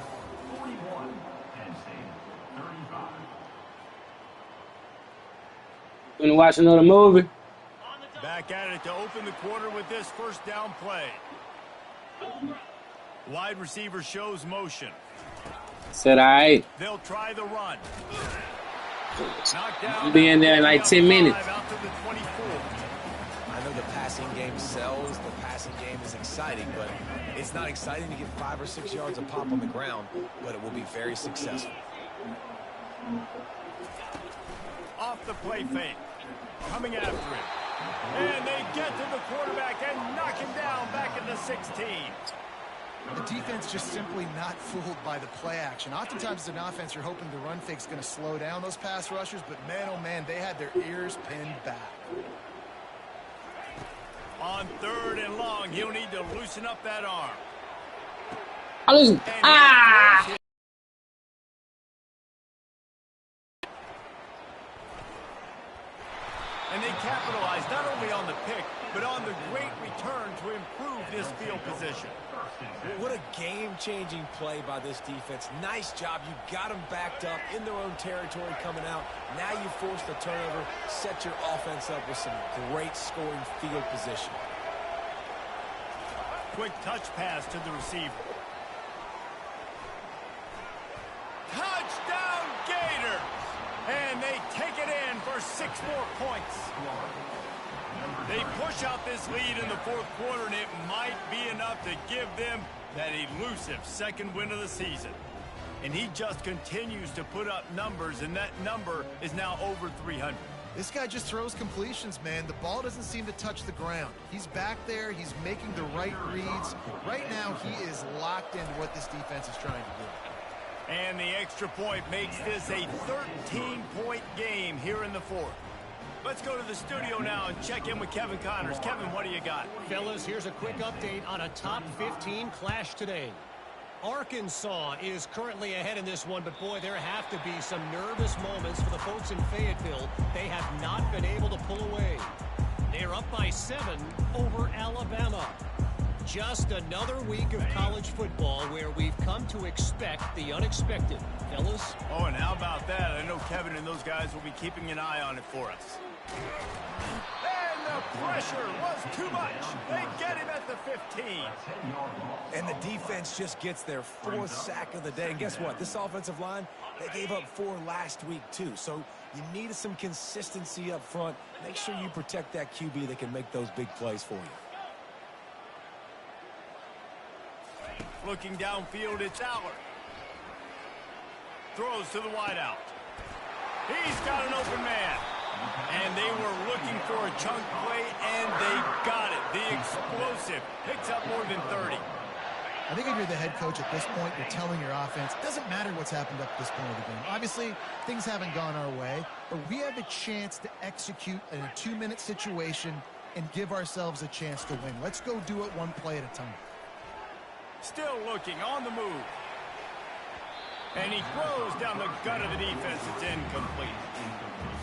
41, Penn State, 35.
Gonna watch another movie.
Back at it to open the quarter with this first down play. Wide receiver shows motion.
Said I.
They'll try the run.
I'll be in there in like 10 minutes.
I know the passing game sells, the passing game is exciting, but it's not exciting to get 5 or 6 yards of pop on the ground, but it will be very successful.
Off the play fake. Coming after it. And they get to the quarterback and knock him down back in the 16.
The defense just simply not fooled by the play action. Oftentimes as an offense, you're hoping the run fake's going to slow down those pass rushers, but man, oh man, they had their ears pinned back.
On third and long, he'll need to loosen up that arm. And they capitalize not only on the pick, but on the great return to improve this field position.
What a game-changing play by this defense. Nice job. You got them backed up in their own territory coming out. Now you force the turnover, set your offense up with some great scoring field position.
Quick touch pass to the receiver. Touchdown Gators! And they take it in for 6 more points. They push out this lead in the fourth quarter, and it might be enough to give them that elusive second win of the season. And he just continues to put up numbers, and that number is now over 300.
This guy just throws completions, man. The ball doesn't seem to touch the ground. He's back there. He's making the right reads. Right now, he is locked into what this defense is trying to do.
And the extra point makes this a 13-point game here in the fourth. Let's go to the studio now and check in with Kevin Connors. Kevin, what do you got?
Fellas, here's a quick update on a top 15 clash today. Arkansas is currently ahead in this one, but boy, there have to be some nervous moments for the folks in Fayetteville. They have not been able to pull away. They're up by 7 over Alabama. Just another week of college football where we've come to expect the unexpected. Fellas?
Oh, and how about that? I know Kevin and those guys will be keeping an eye on it for us. And the pressure was too much. They get him at the 15.
And the defense just gets their 4th sack of the day. And guess what? This offensive line, they gave up 4 last week too. So you need some consistency up front. Make sure you protect that QB that can make those big plays for you.
Looking downfield, it's Allard. Throws to the wideout. He's got an open man. And they were looking for a chunk play, and they got it. The explosive picks up more than 30.
I think if you're the head coach at this point, you're telling your offense, it doesn't matter what's happened up to this point of the game. Obviously, things haven't gone our way, but we have a chance to execute in a 2-minute situation and give ourselves a chance to win. Let's go do it one play at a time.
Still looking on the move. And he throws down the gut of the defense. It's incomplete.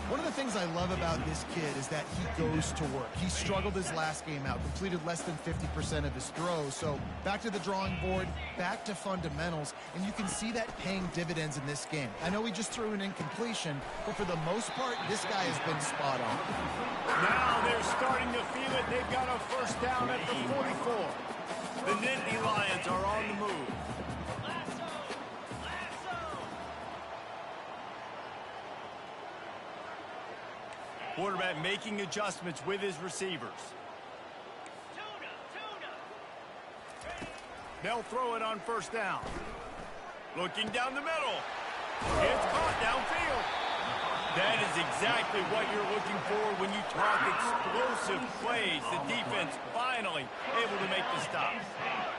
One of the things I love about this kid is that he goes to work. He struggled his last game out, completed less than 50% of his throws. So back to the drawing board, back to fundamentals, and you can see that paying dividends in this game. I know he just threw an incompletion, but for the most part, this guy has been spot on.
Now they're starting to feel it. They've got a first down at the 44. The Nittany Lions are on the move. Quarterback making adjustments with his receivers. They'll throw it on first down. Looking down the middle. It's caught downfield. That is exactly what you're looking for when you talk explosive plays. The defense finally able to make the stop.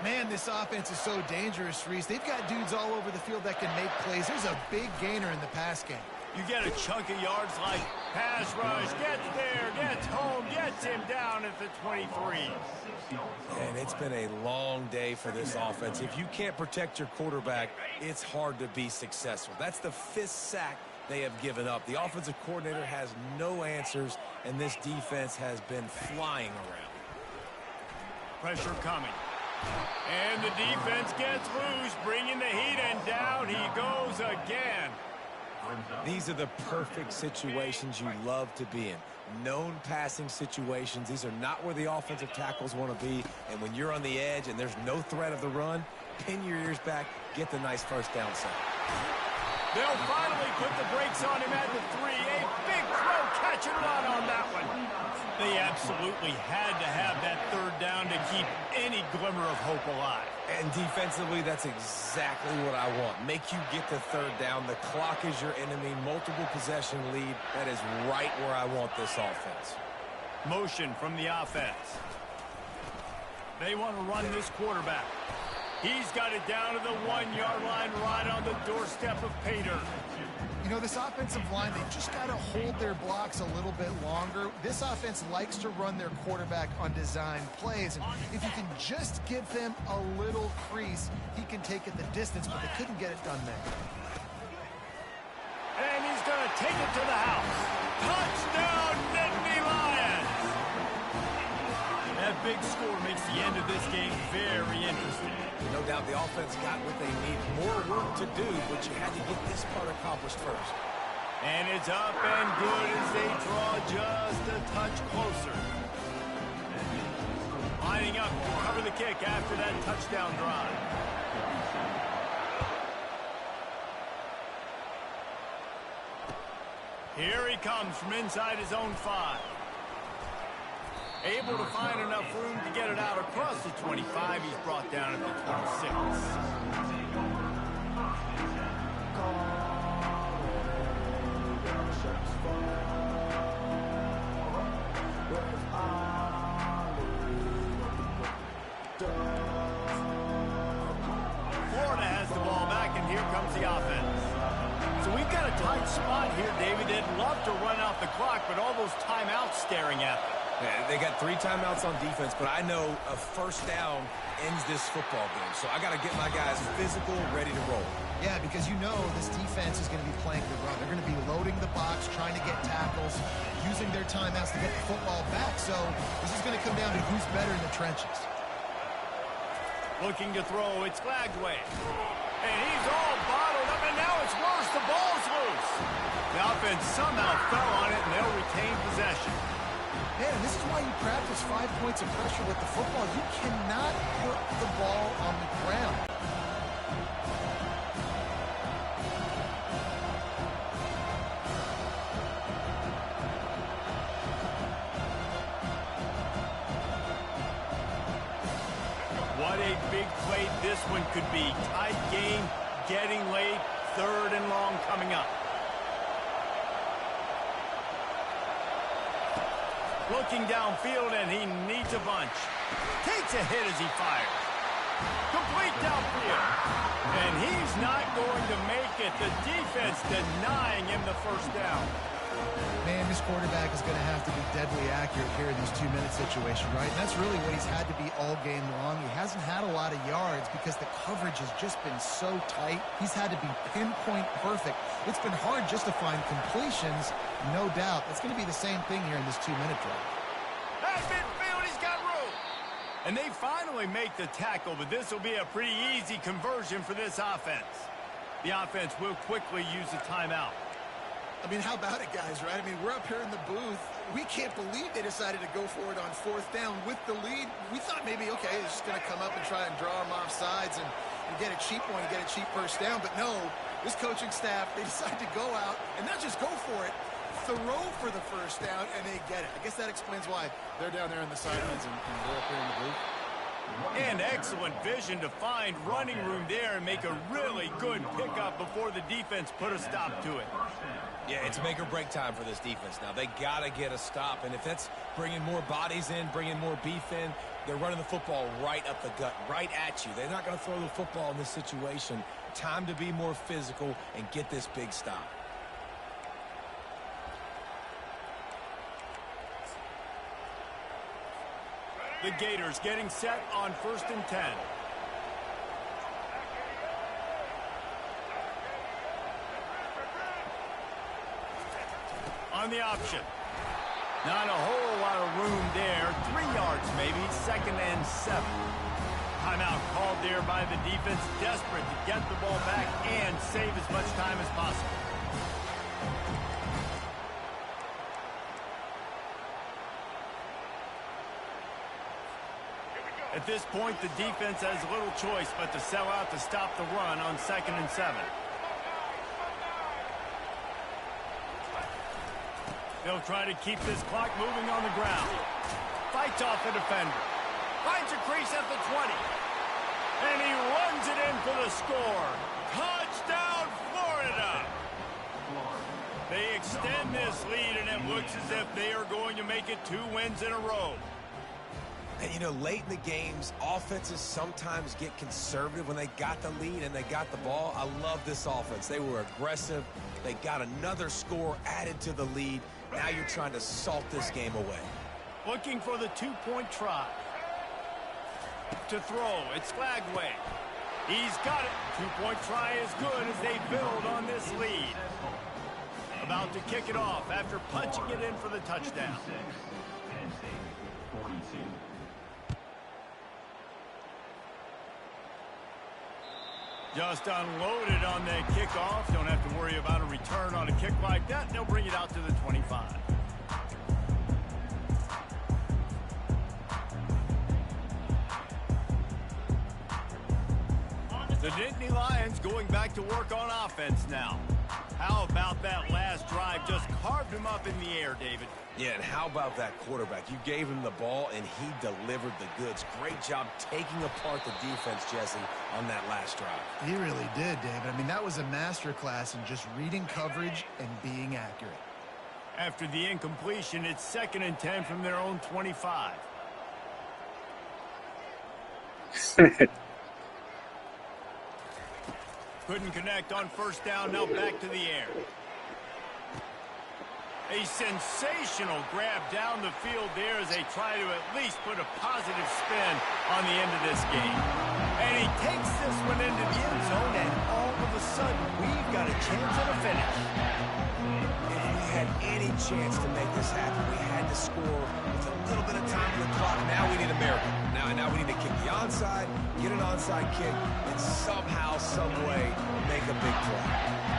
Man, this offense is so dangerous, Reese. They've got dudes all over the field that can make plays. There's a big gainer in the pass game.
You get a chunk of yards like pass rush, gets there, gets home, gets him down at the 23.
And it's been a long day for this offense. If you can't protect your quarterback, it's hard to be successful. That's the 5th sack they have given up. The offensive coordinator has no answers, and this defense has been flying around.
Pressure coming. And the defense gets loose, bringing the heat, and down he goes again.
These are the perfect situations you love to be in. Known passing situations. These are not where the offensive tackles want to be. And when you're on the edge and there's no threat of the run, pin your ears back, get the nice first down sack.
They'll finally put the brakes on him at the 3. A big throw, catch and run on that one. They absolutely had to have that third down to keep any glimmer of hope alive.
And defensively, that's exactly what I want. Make you get the third down. The clock is your enemy. Multiple possession lead. That is right where I want this offense.
Motion from the offense. They want to run this quarterback. He's got it down to the 1-yard line, right on the doorstep of Pater.
You know, this offensive line, they just got to hold their blocks a little bit longer. This offense likes to run their quarterback on design plays. And if you can just give them a little crease, he can take it the distance, but they couldn't get it done there.
And he's going to take it to the house. Touchdown, Nittany Lions! That big score makes the end of this game very interesting.
No doubt the offense got what they need. More work to do, but you had to get this part accomplished first.
And it's up and good as they draw just a touch closer. Lining up to cover the kick after that touchdown drive. Here he comes from inside his own 5. Able to find enough room to get it out across the 25. He's brought down at the 26. Florida has the ball back, and here comes the offense. So we've got a tight spot here, David. They'd love to run out the clock, but all those timeouts staring at them.
Yeah, they got 3 timeouts on defense, but I know a first down ends this football game. So I got to get my guys physical, ready to roll.
Yeah, because you know this defense is going to be playing the run. They're going to be loading the box, trying to get tackles, using their timeouts to get the football back. So this is going to come down to who's better in the trenches.
Looking to throw, it's Flagway. And he's all bottled up, and now it's worse. The ball's loose. The offense somehow fell on it, and they'll retain possession.
Man, this is why you practice 5 points of pressure with the football. You cannot put the ball on the ground.
What a big play this one could be. Tight game, getting late, 3rd and long coming up. Looking downfield, and he needs a bunch. Takes a hit as he fires. Complete downfield. And he's not going to make it. The defense denying him the first down.
Man, this quarterback is going to have to be deadly accurate here in this 2-minute situation, right? And that's really what he's had to be all game long. He hasn't had a lot of yards because the coverage has just been so tight. He's had to be pinpoint perfect. It's been hard just to find completions, no doubt. It's going to be the same thing here in this 2-minute drive.
At midfield, he's got room. And they finally make the tackle, but this will be a pretty easy conversion for this offense. The offense will quickly use the timeout.
I mean, how about it, guys, right? I mean, we're up here in the booth. We can't believe they decided to go for it on 4th down with the lead. We thought maybe, okay, they're just going to come up and try and draw them off sides and get a cheap one and get a cheap first down. But no, this coaching staff, they decide to go out and not just go for it, throw for the first down, and they get it. I guess that explains why they're down there in the sidelines and we're up here in the booth.
And excellent vision to find running room there and make a really good pickup before the defense put a stop to it.
Yeah, it's make or break time for this defense now. They got to get a stop, and if that's bringing more bodies in, bringing more beef in, they're running the football right up the gut, right at you. They're not going to throw the football in this situation. Time to be more physical and get this big stop.
The Gators getting set on 1st and 10. On the option. Not a whole lot of room there. 3 yards maybe. 2nd and 7. Timeout called there by the defense. Desperate to get the ball back and save as much time as possible. At this point, the defense has little choice but to sell out to stop the run on 2nd and 7. They'll try to keep this clock moving on the ground. Fights off the defender. Finds a crease at the 20. And he runs it in for the score. Touchdown, Florida! They extend this lead, and it looks as if they are going to make it 2 wins in a row.
And, you know, late in the games, offenses sometimes get conservative when they got the lead and they got the ball. I love this offense. They were aggressive. They got another score added to the lead. Now you're trying to salt this game away.
Looking for the 2-point try. To throw, it's Flagway. He's got it. 2-point try is good as they build on this lead. About to kick it off after punching it in for the touchdown.
Penn State, 42.
Just unloaded on that kickoff. Don't have to worry about a return on a kick like that. They'll bring it out to the 25. The Nittany Lions going back to work on offense now. How about that last drive? Just carved him up in the air, David.
Yeah, and how about that quarterback? You gave him the ball, and he delivered the goods. Great job taking apart the defense, Jesse, on that last drive.
He really did, David. I mean, that was a masterclass in just reading coverage and being accurate.
After the incompletion, it's 2nd and 10 from their own 25. Couldn't connect on 1st down. Now back to the air. A sensational grab down the field there as they try to at least put a positive spin on the end of this game. And he takes this one into the end zone, and all of a sudden, we've got a chance at a finish.
If we had any chance to make this happen, we had to score with a little bit of time on the clock. Now we need a miracle. Now we need to kick the onside, get an onside kick, and somehow, some way, make a big play.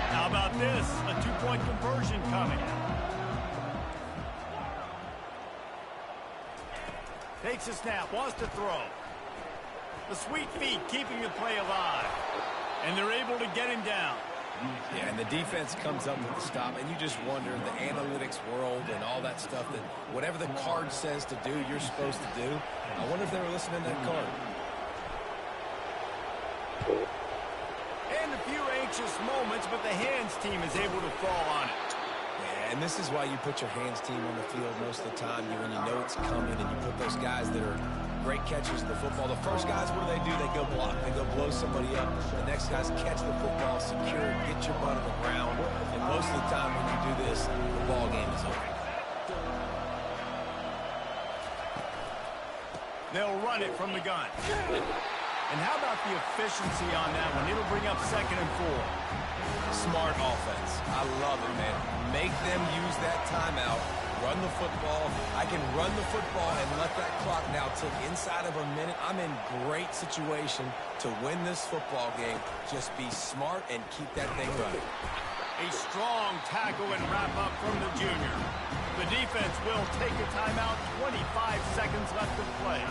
How about this? A 2-point conversion coming. Takes a snap, wants to throw. The sweet feet keeping the play alive. And they're able to get him down.
Yeah, and the defense comes up with the stop, and you just wonder, the analytics world and all that stuff, that whatever the card says to do, you're supposed to do. I wonder if they were listening to that card.
And a few anxious moments, but the hands team is able to fall on it.
Yeah, and this is why you put your hands team on the field most of the time, when you know it's coming, and you put those guys that are great catchers of the football. The first guys, what do? They go block. They go blow somebody up. The next guys catch the football, secure it, get your butt on the ground. And most of the time when you do do this, the ball game is over.
They'll run it from the gun. And how about the efficiency on that one? It'll bring up 2nd and 4.
Smart offense. I love it, man. Make them use that timeout. Run the football. I can run the football and let that clock now tick inside of a minute. I'm in great situation to win this football game. Just be smart and keep that thing running.
A strong tackle and wrap up from the junior. The defense will take a timeout. 25 seconds left to play.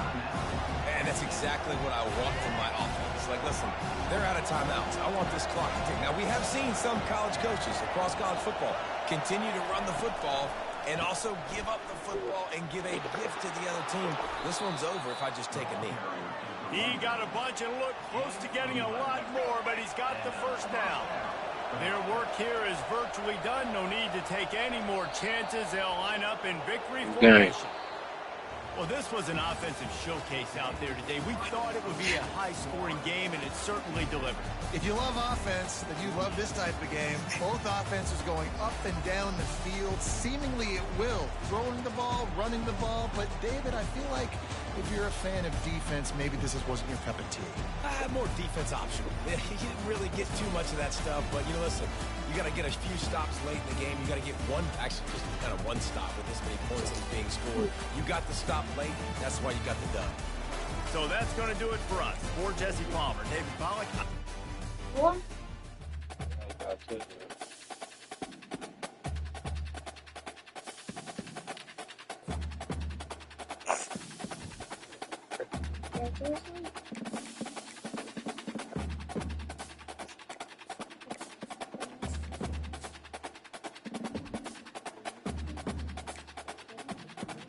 And that's exactly what I want from my offense. Like, listen, they're out of timeouts. I want this clock to tick. Now, we have seen some college coaches across college football continue to run the football and also give up the football and give a gift to the other team. This one's over if I just take a knee.
He got a bunch and looked close to getting a lot more, but he's got the first down. Their work here is virtually done. No need to take any more chances. They'll line up in victory formation. Well, this was an offensive showcase out there today. We thought it would be a high-scoring game, and it certainly delivered.
If you love offense, then you love this type of game. Both offenses going up and down the field, seemingly at will. Throwing the ball, running the ball. But, David, I feel like if you're a fan of defense, maybe this wasn't your cup of tea.
More defense optional. You didn't really get too much of that stuff, but, you know, listen, you got to get a few stops late in the game. You got to get one, actually just kind of one stop with this many points that's being scored. You got the stop late. That's why you got the dub.
So that's going to do it for us. For Jesse Palmer, David Pollack.
What?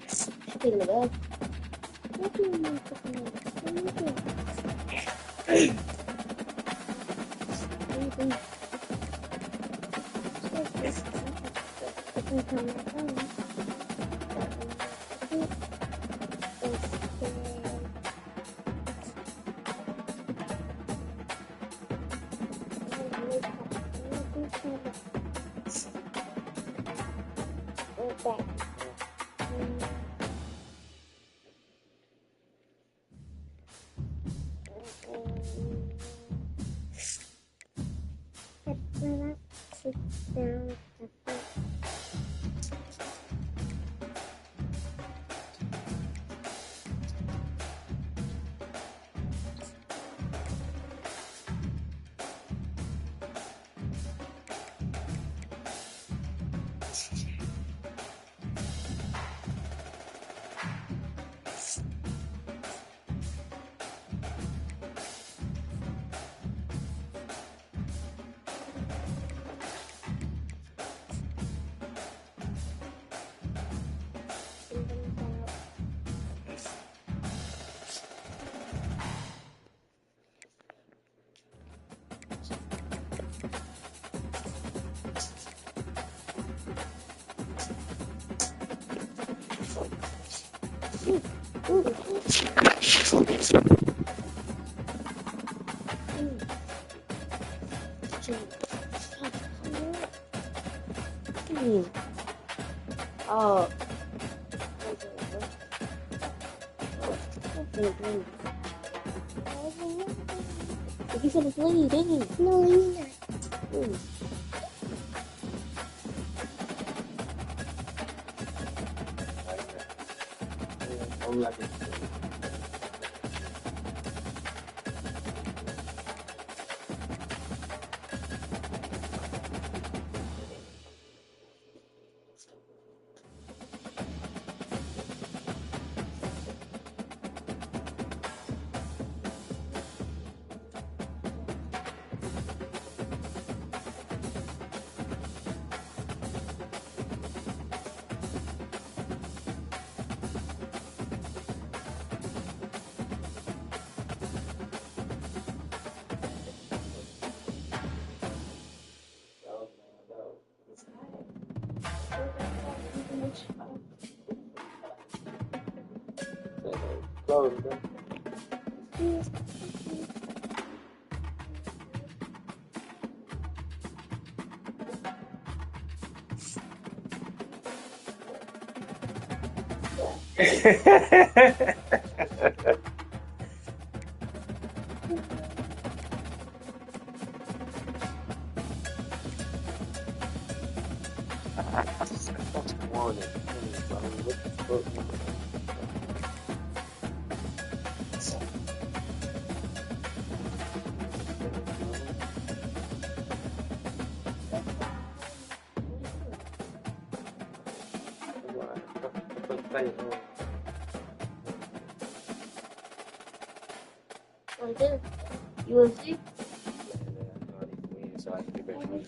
Speaking of that, oh. You said it's lead, didn't you? No, you're not. Close. Right there. UFC.
So I can get back to you.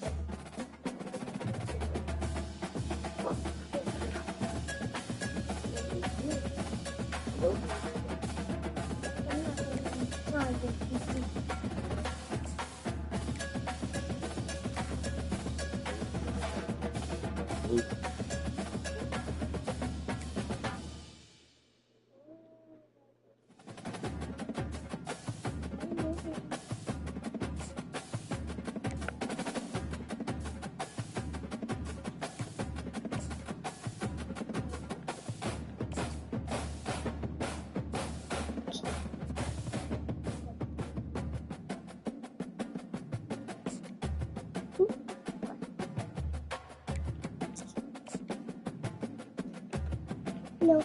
No.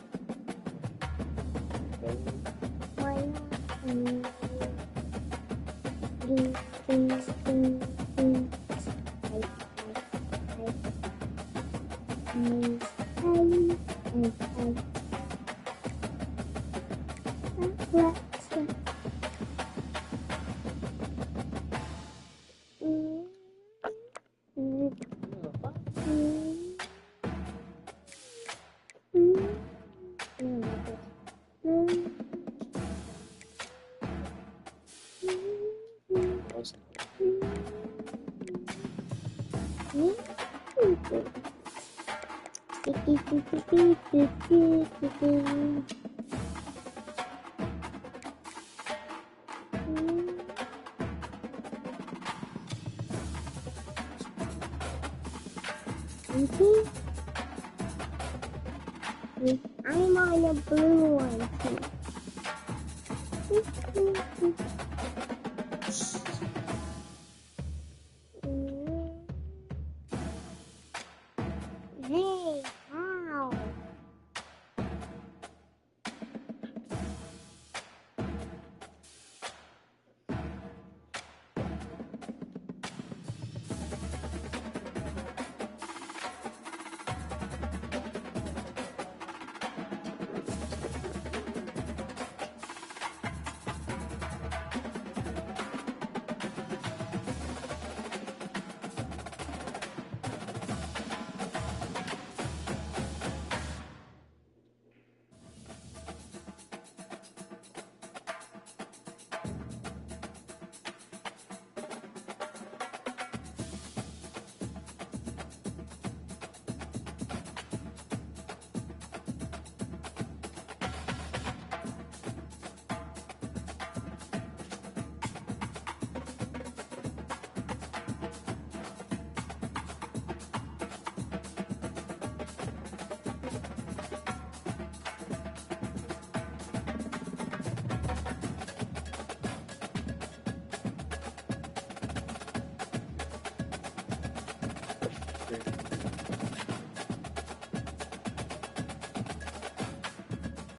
Why not? I'm on a blue one too.